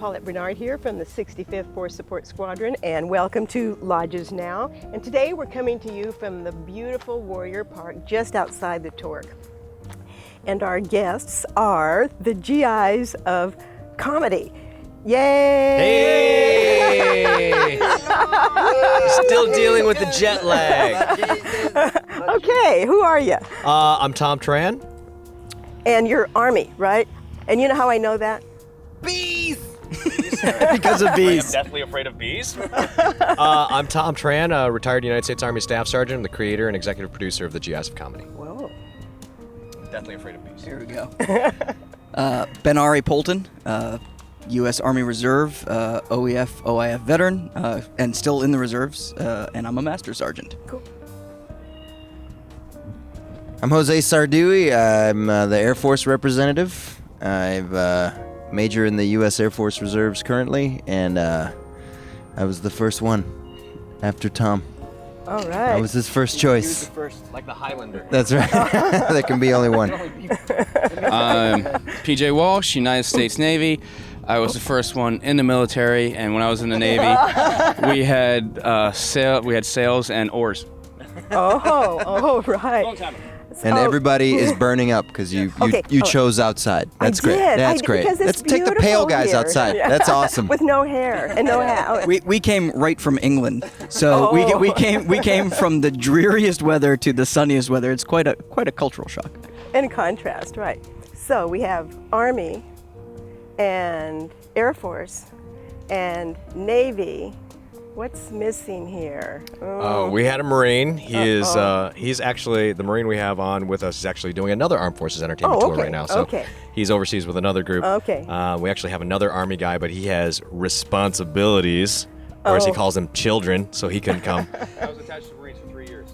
Paulette Bernard here from the 65th Force Support Squadron, and welcome to Lajes Now. And today we're coming to you from the beautiful Warrior Park just outside the Torque. And our guests are the GIs of Comedy. Yay! Hey! Still dealing with the jet lag. Okay, who are you? I'm Tom Tran. And you're Army, right? And you know how I know that? Bees! Because of bees. I'm definitely afraid of bees. I'm Tom Tran, a retired United States Army Staff Sergeant. I'm the creator and executive producer of the GIs of Comedy. Whoa. Definitely afraid of bees. There we go. Ben Ari Polton, U.S. Army Reserve, OEF, OIF veteran, and still in the reserves, and I'm a Master Sergeant. Cool. I'm Jose Sardui. I'm the Air Force representative. I've major in the U.S. Air Force Reserves currently, and I was the first one after Tom. All right. I was his first choice. Like the Highlander. That's right. There can be only one. PJ Walsh, United States Navy. I was the first one in the military, and when I was in the Navy, we had sails and oars. Oh, right. Long time ago. And everybody is burning up because you chose outside. That's great. did. That's great. Because Let's it's take the pale beautiful guys here. outside. Yeah. That's awesome. With no hair and no hat. We came right from England, so we came from the dreariest weather to the sunniest weather. It's quite a cultural shock. In contrast, right. So we have Army and Air Force and Navy. What's missing here? We had a Marine. He's actually, the Marine we have on with us is actually doing another Armed Forces entertainment tour right now. So he's overseas with another group. Okay. We actually have another Army guy, but he has responsibilities, or as he calls them, children, so he couldn't come. I was attached to the Marines for 3 years,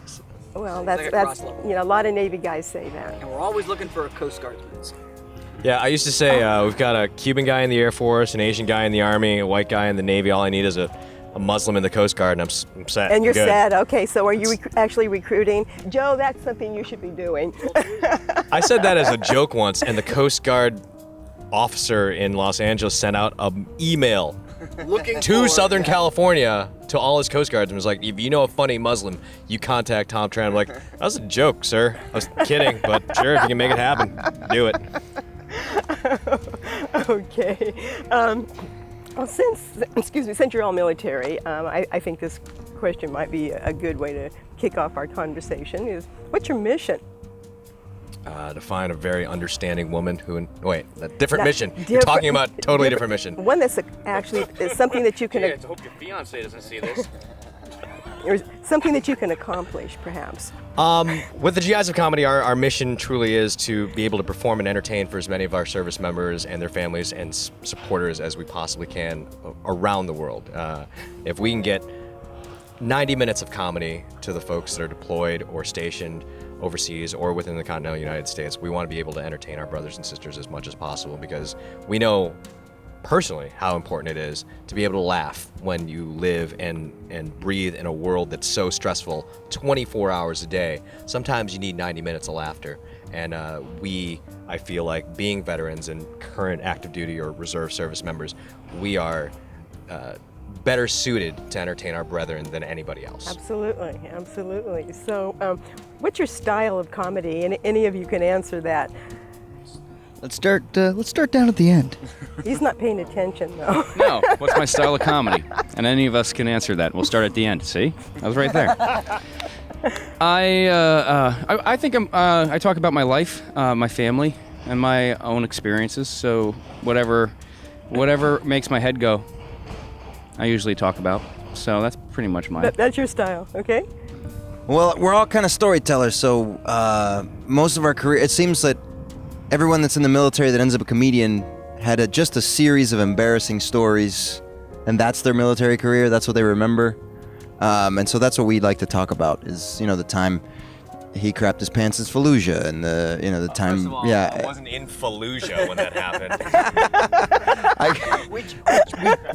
so. Well, that's a lot of Navy guys say that. And we're always looking for a Coast Guardsman. Yeah, I used to say we've got a Cuban guy in the Air Force, an Asian guy in the Army, a white guy in the Navy. All I need is a Muslim in the Coast Guard, and I'm set. And you're good. set. Okay, so are you actually recruiting? Joe, that's something you should be doing. I said that as a joke once, and the Coast Guard officer in Los Angeles sent out an email to Southern California to all his Coast Guards and was like, if you know a funny Muslim, you contact Tom Tran. I'm like, that was a joke, sir. I was kidding, but sure, if you can make it happen, do it. Okay. Well, since you're all military, I think this question might be a good way to kick off our conversation. Is what's your mission? To find a very understanding woman who, a different mission. You're Different- talking about totally different mission. One that's actually is something that you can. I hope your fiance doesn't see this. Or something that you can accomplish, perhaps. With the GIs of Comedy, our mission truly is to be able to perform and entertain for as many of our service members and their families and supporters as we possibly can around the world. If we can get 90 minutes of comedy to the folks that are deployed or stationed overseas or within the continental United States, we want to be able to entertain our brothers and sisters as much as possible because we know personally how important it is to be able to laugh when you live and breathe in a world that's so stressful 24 hours a day. Sometimes you need 90 minutes of laughter, and I feel like being veterans and current active duty or reserve service members, we are better suited to entertain our brethren than anybody else. Absolutely. So what's your style of comedy? And any of you can answer that. Let's start down at the end. He's not paying attention, though. No, what's my style of comedy? And any of us can answer that. We'll start at the end. See? I was right there. I think I talk about my life, my family, and my own experiences. So whatever makes my head go, I usually talk about. So that's pretty much mine. That's your style, okay? Well, we're all kind of storytellers, so most of our career, it seems that everyone that's in the military that ends up a comedian had just a series of embarrassing stories, and that's their military career. That's what they remember, and so that's what we like to talk about. Is the time he crapped his pants in Fallujah, and the time. First of all, I wasn't in Fallujah when that happened.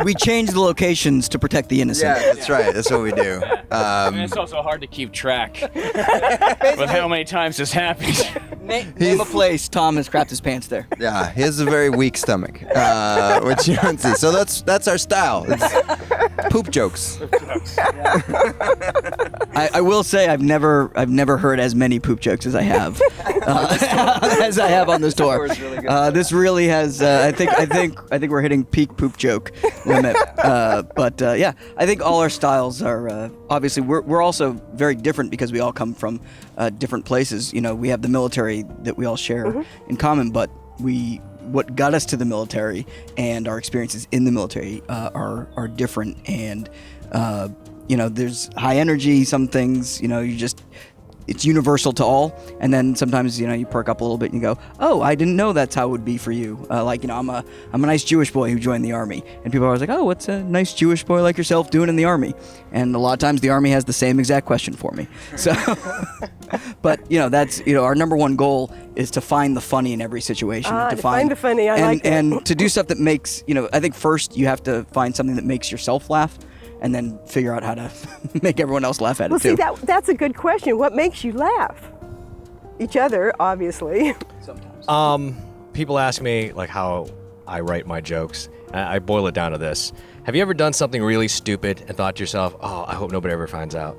We changed the locations to protect the innocent. Yeah, that's right. That's what we do. And it's also hard to keep track with how many times this happened. Name a place Tom has crapped his pants there. Yeah, he has a very weak stomach, which you don't see. So that's our style. It's poop jokes. I will say I've never heard as many poop jokes as I have on this tour. This really has. I think we're hitting peak poop joke limit. But yeah, I think all our styles are obviously we're also very different because we all come from different places. You know, we have the military that we all share in common, but what got us to the military and our experiences in the military are different. And you know, there's high energy. Some things, you know, it's universal to all. And then sometimes, you know, you perk up a little bit and you go, oh, I didn't know that's how it would be for you. Like, you know, I'm a nice Jewish boy who joined the army. And people are always like, oh, what's a nice Jewish boy like yourself doing in the army? And a lot of times the army has the same exact question for me. So, but, you know, that's, you know, our number one goal is to find the funny in every situation. To find the funny, I like that. And to do stuff that makes, you know, I think first you have to find something that makes yourself laugh, and then figure out how to make everyone else laugh at it too. Well, see, that's a good question. What makes you laugh? Each other, obviously. Sometimes. People ask me like how I write my jokes. I boil it down to this. Have you ever done something really stupid and thought to yourself, oh, I hope nobody ever finds out?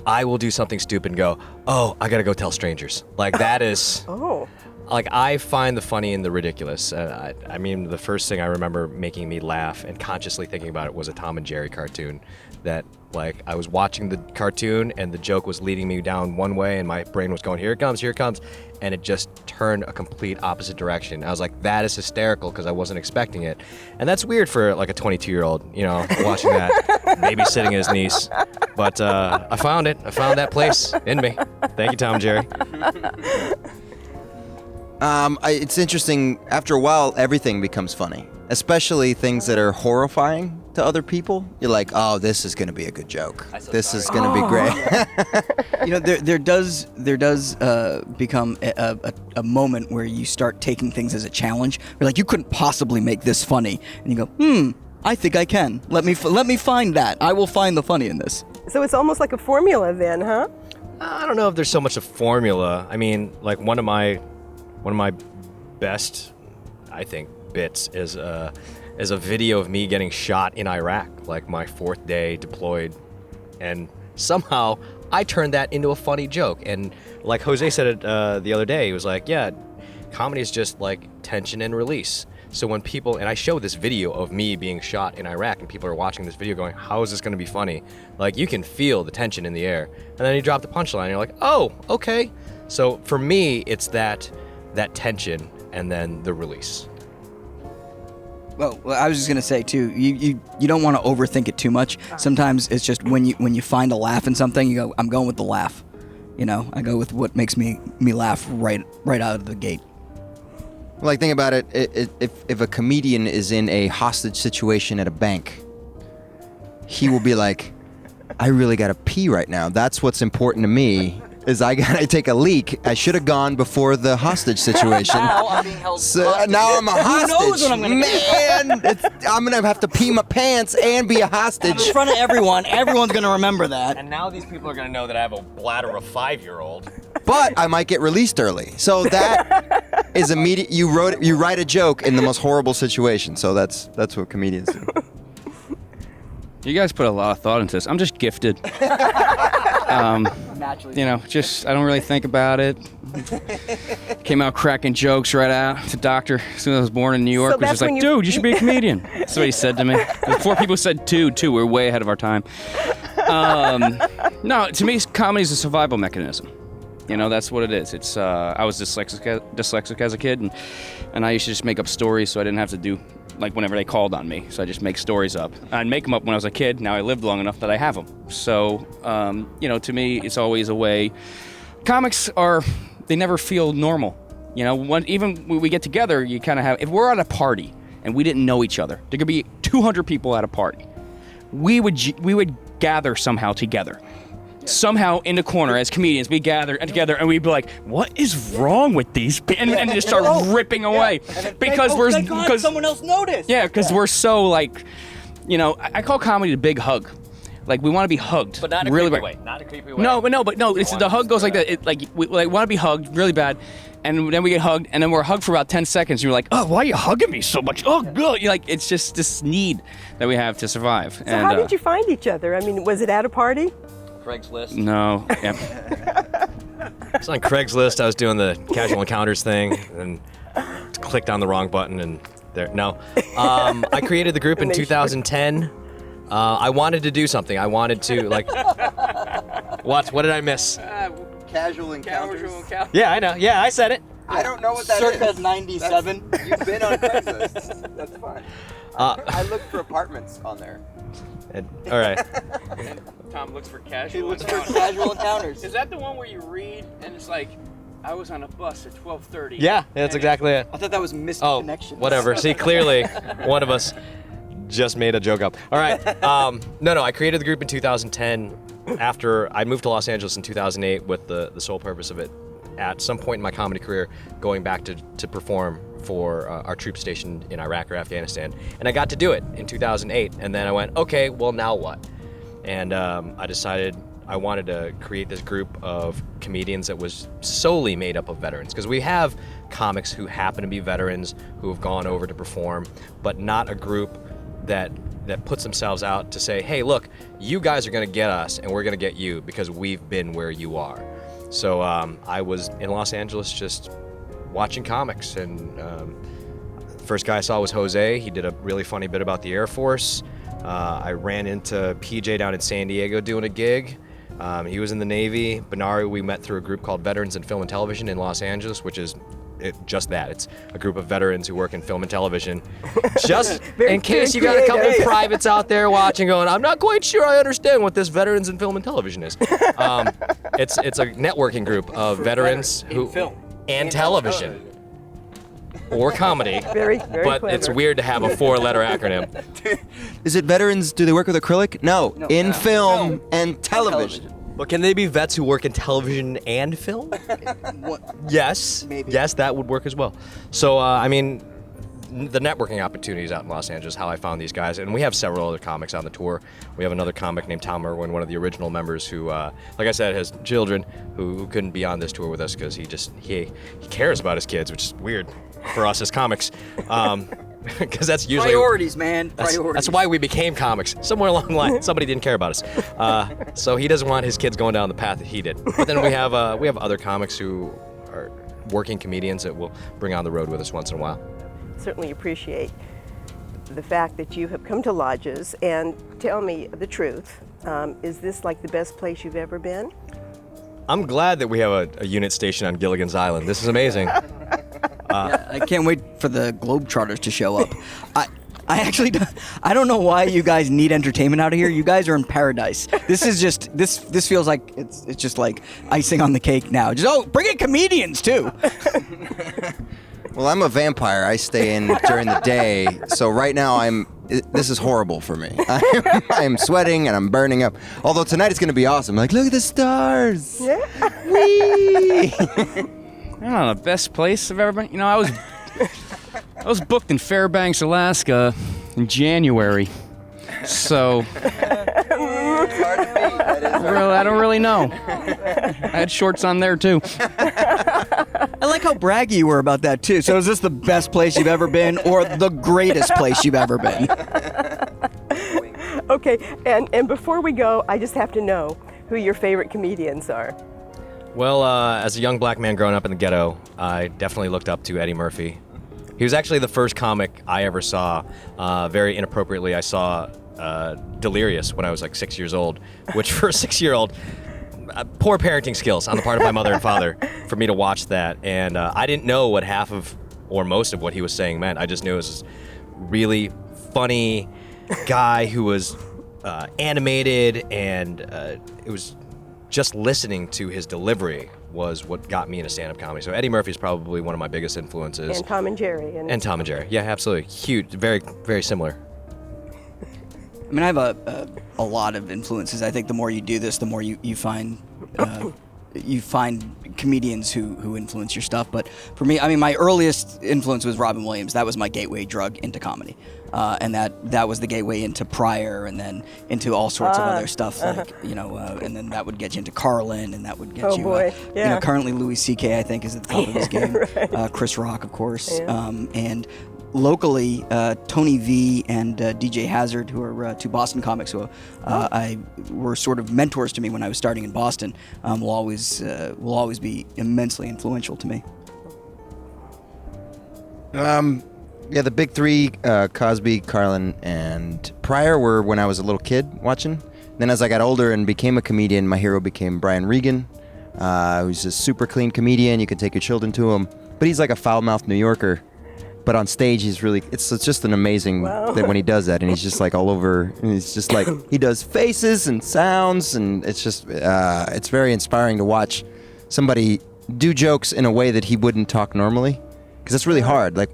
I will do something stupid and go, oh, I gotta go tell strangers. Like that is... Oh. Like, I find the funny in the ridiculous. I mean, the first thing I remember making me laugh and consciously thinking about it was a Tom and Jerry cartoon that, like, I was watching the cartoon and the joke was leading me down one way and my brain was going, here it comes, and it just turned a complete opposite direction. I was like, that is hysterical because I wasn't expecting it. And that's weird for, like, a 22-year-old, you know, watching that, babysitting his niece. But I found it. I found that place in me. Thank you, Tom and Jerry. It's interesting. After a while, everything becomes funny, especially things that are horrifying to other people. You're like, oh, this is going to be a good joke. This is going to be great. You know, there does become a moment where you start taking things as a challenge. You're like, you couldn't possibly make this funny, and you go, I think I can. Let me find that. I will find the funny in this. So it's almost like a formula then, huh? I don't know if there's so much a formula. I mean, like one of my best, I think, bits is a video of me getting shot in Iraq, like my 4th day deployed, and somehow I turned that into a funny joke. And like Jose said it the other day, he was like, yeah, comedy is just like tension and release. So when people, and I show this video of me being shot in Iraq and people are watching this video going, how is this going to be funny? Like, you can feel the tension in the air. And then you drop the punchline and you're like, oh, okay. So for me, it's that tension and then the release. Well, I was just gonna say too, you don't want to overthink it too much. Sometimes it's just when you find a laugh in something, you go, I'm going with the laugh. You know, I go with what makes me laugh right out of the gate. Like, think about it. If a comedian is in a hostage situation at a bank, he will be like, I really gotta pee right now. That's what's important to me. Is I gotta take a leak. I should have gone before the hostage situation. Now I'm being held hostage. Now I'm a hostage. Who knows what I'm gonna Man, I'm gonna have to pee my pants and be a hostage. In front of everyone. Everyone's gonna remember that. And now these people are going to know that I have a bladder of 5-year-old. But I might get released early. So that is immediate. You write a joke in the most horrible situation. So that's what comedians do. You guys put a lot of thought into this. I'm just gifted. You know, just I don't really think about it. Came out cracking jokes right out. The doctor, as soon as I was born in New York, was just like, dude, you should be a comedian. That's what he said to me. Before people said two. We're way ahead of our time. No, to me, comedy is a survival mechanism. You know, that's what it is. It's I was dyslexic as a kid, and I used to just make up stories so I didn't have to do, like, whenever they called on me. So I just make stories up. I'd make them up when I was a kid. Now I lived long enough that I have them. So, you know, to me, it's always a way. Comics they never feel normal. You know, even when we get together, you kind of have, if we're at a party and we didn't know each other, there could be 200 people at a party. We would gather somehow together. Somehow in the corner as comedians, we gather together and we'd be like, what is wrong with these people? And just start ripping away. Because someone else noticed. Yeah, because we're so, like, you know, I call comedy the big hug. Like we want to be hugged, But not in a really creepy bad. way. Not in a creepy way. No, but no. It's the hug goes like that. We want to be hugged really bad, and then we get hugged, and then we're hugged for about 10 seconds. You're like, oh, why are you hugging me so much? Oh, good. You're like, it's just this need that we have to survive. So how did you find each other? I mean, was it at a party? Craigslist. No. Yeah. It's on Craigslist. I was doing the casual encounters thing and clicked on the wrong button and there. No. I created the group in 2010. I wanted to do something. I wanted to like. What? What did I miss? Casual encounters. Yeah, I know. Yeah, I said it. I don't know what that Circa is. 97. You've been on Craigslist. That's fine. I look for apartments on there. All right. Tom looks for casual. He looks for casual encounters. Is that the one where you read and it's like, I was on a bus at 12:30? Yeah, that's exactly it. I thought that was missed Oh, connection. whatever. See, clearly, one of us just made a joke up. All right. No. I created the group in 2010 after I moved to Los Angeles in 2008 with the sole purpose of it at some point in my comedy career going back to perform for our troops stationed in Iraq or Afghanistan. And I got to do it in 2008. And then I went, okay, well, now what? And I decided I wanted to create this group of comedians that was solely made up of veterans. Because we have comics who happen to be veterans who have gone over to perform, but not a group that puts themselves out to say, hey, look, you guys are going to get us and we're going to get you because we've been where you are. So I was in Los Angeles just watching comics, and first guy I saw was Jose. He did a really funny bit about the Air Force. I ran into PJ down in San Diego doing a gig. He was in the Navy. Benari, we met through a group called Veterans in Film and Television in Los Angeles, which is just that. It's a group of veterans who work in film and television. Just in case you got a couple of privates out there watching going, I'm not quite sure I understand what this Veterans in Film and Television is. It's a networking group of veterans who and television or comedy. Very but clever. it's weird to have a 4-letter acronym. Is it veterans? Do they work with acrylic? No, in film and television. But can they be vets who work in television and film? Yes. Maybe. Yes, that would work as well. So, I mean, the networking opportunities out in Los Angeles, how I found these guys, and we have several other comics on the tour. We have another comic named Tom Irwin, one of the original members who, like I said, has children who couldn't be on this tour with us because he cares about his kids, which is weird for us as comics. Because that's usually Priorities, man. Priorities. That's why we became comics. Somewhere along the line, somebody didn't care about us, so he doesn't want his kids going down the path that he did. But then we have other comics who are working comedians that will bring on the road with us once in a while. Certainly appreciate the fact that you have come to Lodges, and tell me the truth. Is this like the best place you've ever been? I'm glad that we have a unit station on Gilligan's Island. This is amazing. I can't wait for the Globetrotters to show up. I don't know why you guys need entertainment out of here. You guys are in paradise. This is just this feels like it's just like icing on the cake now. Just bring in comedians too. Well, I'm a vampire. I stay in during the day. So right now this is horrible for me. I'm sweating and I'm burning up. Although tonight it's going to be awesome. Like, look at the stars. Yeah. Whee! I don't know, the best place I've ever been. You know, I was booked in Fairbanks, Alaska in January. So I don't really know. I had shorts on there too. I like how braggy you were about that too. So is this the best place you've ever been, or the greatest place you've ever been? Okay, and before we go, I just have to know who your favorite comedians are. Well, as a young black man growing up in the ghetto, I definitely looked up to Eddie Murphy. He was actually the first comic I ever saw. Very inappropriately, I saw Delirious when I was like 6 years old, which for a 6-year-old, poor parenting skills on the part of my mother and father for me to watch that. And I didn't know what half of or most of what he was saying meant. I just knew it was this really funny guy who was animated, and it was just listening to his delivery was what got me into stand-up comedy. So Eddie Murphy is probably one of my biggest influences. And Tom and Jerry. And Tom and Jerry. Yeah, absolutely. Huge. Very, very similar. I mean, I have a lot of influences. I think the more you do this, the more you find you find comedians who influence your stuff. But for me, I mean, my earliest influence was Robin Williams. That was my gateway drug into comedy. And that was the gateway into Pryor, and then into all sorts of other stuff, like, and then that would get you into Carlin, and that would get you, boy. Yeah. currently Louis C.K. I think is at the top of his game. Right. Chris Rock, of course, Yeah. and locally, Tony V and DJ Hazard, who are two Boston comics who I were sort of mentors to me when I was starting in Boston, will always be immensely influential to me. Yeah, the big three, Cosby, Carlin, and Pryor were when I was a little kid watching. Then as I got older and became a comedian, my hero became Brian Regan, who's a super clean comedian. You can take your children to him. But he's like a foul-mouthed New Yorker. But on stage, he's really, it's just an amazing that when he does that, and he's just like all over, and he's just like, he does faces and sounds, and it's just, it's very inspiring to watch somebody do jokes in a way that he wouldn't talk normally. Because it's really hard. Like,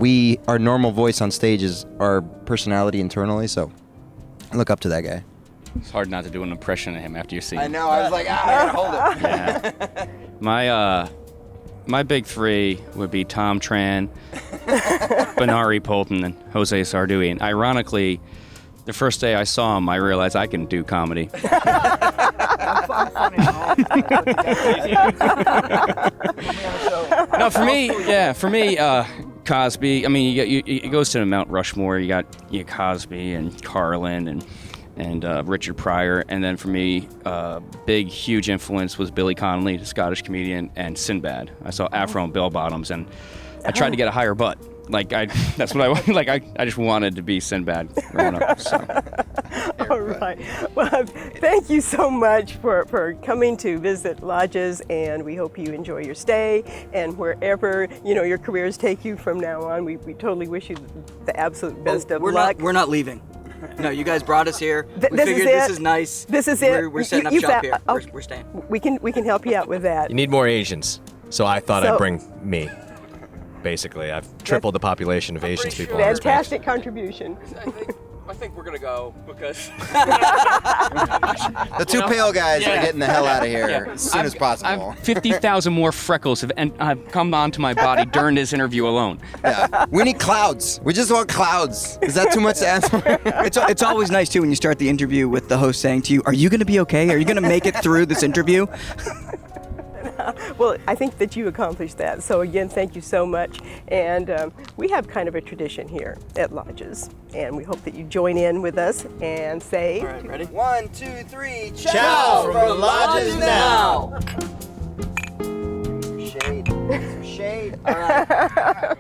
our normal voice on stage is our personality internally, so I look up to that guy. It's hard not to do an impression of him after you see him. I know, I was like, I gotta hold it. Yeah. My big three would be Tom Tran, Benari Polton, and Jose Sarduy. And ironically, the first day I saw him, I realized I can do comedy. No, for me, Cosby. I mean, it goes to the Mount Rushmore. You got Cosby and Carlin and Richard Pryor, and then for me, big, huge influence was Billy Connolly, the Scottish comedian, and Sinbad. I saw Afro and bell bottoms, and I tried to get a higher butt. That's what I wanted. Like, I just wanted to be Sinbad growing up. So. All right. Well, thank you so much for coming to visit Lajes, and we hope you enjoy your stay, and wherever your careers take you from now on. We totally wish you the absolute best of luck. We're not leaving. No, you guys brought us here. We this figured is this it. is nice. This is it. We're setting up You shop found- here. oh, We're staying. We can help you out with that. You need more Asians, so I thought I'd bring me. Basically, I've tripled the population of Asian people. in this place. Fantastic contribution. I think we're gonna go because The two pale guys are getting the hell out of here Yeah. as soon as possible. 50,000 more freckles have come onto my body during this interview alone. Yeah. We need clouds. We just want clouds. Is that too much to ask for? It's always nice too when you start the interview with the host saying to you, "Are you going to be okay? Are you going to make it through this interview?" Well, I think that you accomplished that. So again, thank you so much. And we have kind of a tradition here at Lajes, and we hope that you join in with us and say, All right, ready? 1, 2, 3, Ciao from the Lajes Now. Shade. Shade. All right.